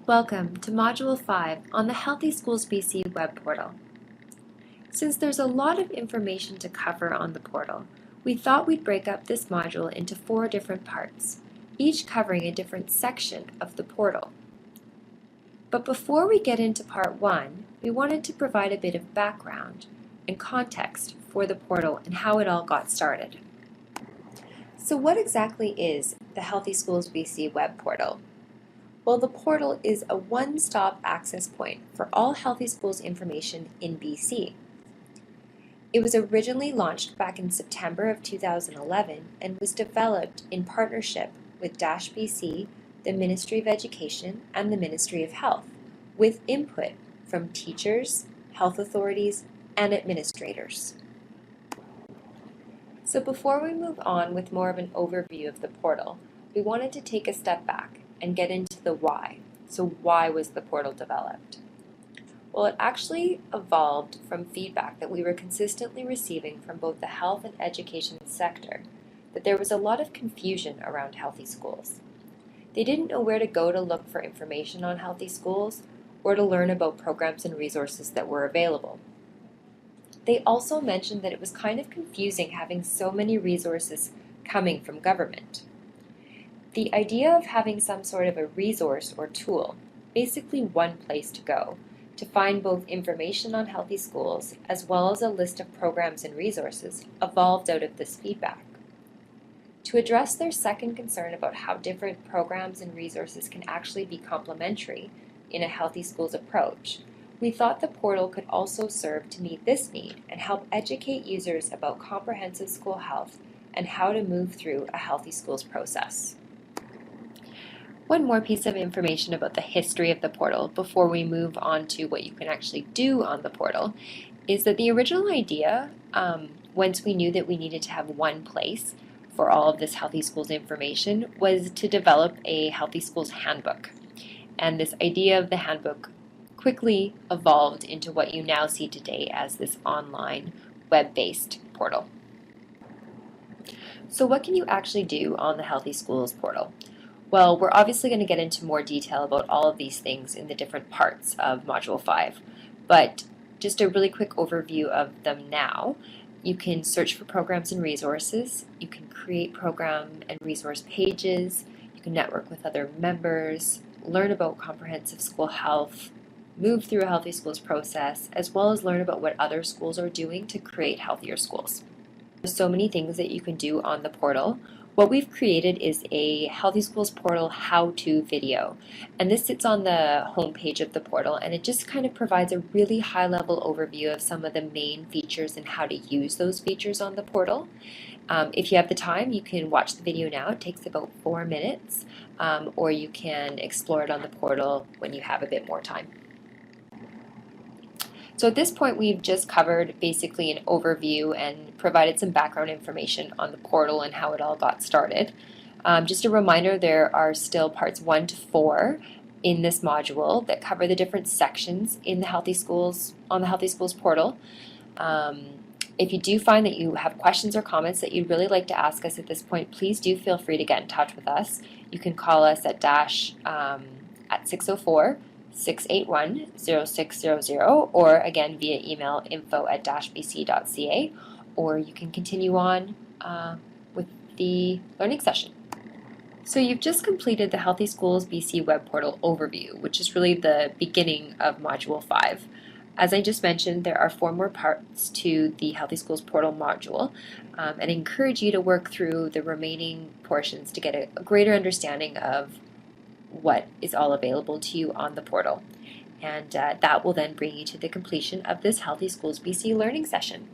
Welcome to Module 5 on the Healthy Schools BC web portal. Since there's a lot of information to cover on the portal, we thought we'd break up this module into 4 different parts, each covering a different section of the portal. But before we get into Part 1, we wanted to provide a bit of background and context for the portal and how it all got started. So what exactly is the Healthy Schools BC web portal? Well, the portal is a one-stop access point for all Healthy Schools information in BC. It was originally launched back in September of 2011 and was developed in partnership with HSBC, the Ministry of Education, and the Ministry of Health, with input from teachers, health authorities, and administrators. So before we move on with more of an overview of the portal, we wanted to take a step back and get into the why. So why was the portal developed? Well, it actually evolved from feedback that we were consistently receiving from both the health and education sector, that there was a lot of confusion around healthy schools. They didn't know where to go to look for information on healthy schools or to learn about programs and resources that were available. They also mentioned that it was kind of confusing having so many resources coming from government. The idea of having some sort of a resource or tool, basically one place to go, to find both information on healthy schools as well as a list of programs and resources, evolved out of this feedback. To address their second concern about how different programs and resources can actually be complementary in a healthy schools approach, we thought the portal could also serve to meet this need and help educate users about comprehensive school health and how to move through a healthy schools process. One more piece of information about the history of the portal before we move on to what you can actually do on the portal is that the original idea, once we knew that we needed to have one place for all of this Healthy Schools information, was to develop a Healthy Schools handbook. And this idea of the handbook quickly evolved into what you now see today as this online web-based portal. So what can you actually do on the Healthy Schools portal? Well, we're obviously going to get into more detail about all of these things in the different parts of Module 5, but just a really quick overview of them now. You can search for programs and resources, you can create program and resource pages, you can network with other members, learn about comprehensive school health, move through a Healthy Schools process, as well as learn about what other schools are doing to create healthier schools. There's so many things that you can do on the portal. What we've created is a Healthy Schools portal how-to video, and this sits on the home page of the portal, and it just kind of provides a really high-level overview of some of the main features and how to use those features on the portal. If you have the time, you can watch the video now. It takes about 4 minutes, or you can explore it on the portal when you have a bit more time. So at this point, we've just covered basically an overview and provided some background information on the portal and how it all got started. Just a reminder, there are still parts 1 to 4 in this module that cover the different sections in the Healthy Schools, on the Healthy Schools portal. If you do find that you have questions or comments that you'd really like to ask us at this point, please do feel free to get in touch with us. You can call us at at 604-681-0600, or again via email info@bc.ca, or you can continue on with the learning session. So you've just completed the Healthy Schools BC web portal overview, which is really the beginning of Module 5. As I just mentioned, there are 4 more parts to the Healthy Schools portal module, and I encourage you to work through the remaining portions to get a greater understanding of what is all available to you on the portal. And that will then bring you to the completion of this Healthy Schools BC learning session.